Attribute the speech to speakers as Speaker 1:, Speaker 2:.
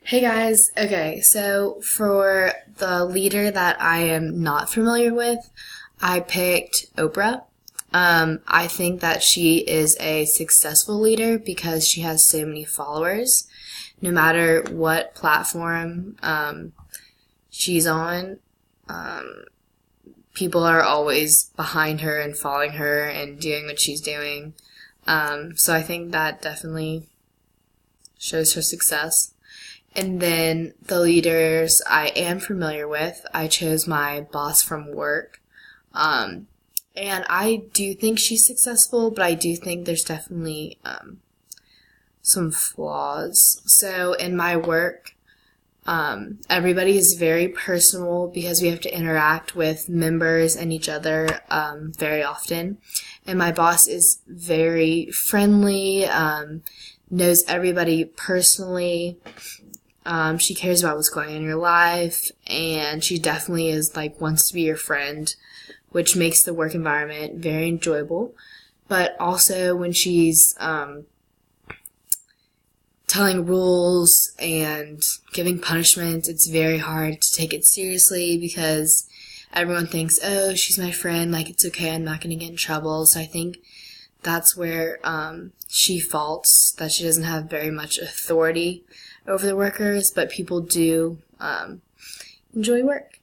Speaker 1: Hey guys, okay, so for the leader that I am not familiar with, I picked Oprah. I think that she is a successful leader because she has so many followers. No matter what platform she's on, people are always behind her and following her and doing what she's doing. So I think that definitely shows her success. And then the leaders I am familiar with, I chose my boss from work. And I do think she's successful, but I do think there's definitely some flaws. So in my work, everybody is very personal because we have to interact with members and each other very often. And my boss is very friendly, knows everybody personally. She cares about what's going on in your life, and she definitely is wants to be your friend, which makes the work environment very enjoyable. But also when she's telling rules and giving punishment, it's very hard to take it seriously because everyone thinks, oh, she's my friend, it's okay, I'm not going to get in trouble. So I think that's where she faults, that she doesn't have very much authority over the workers, but people do enjoy work.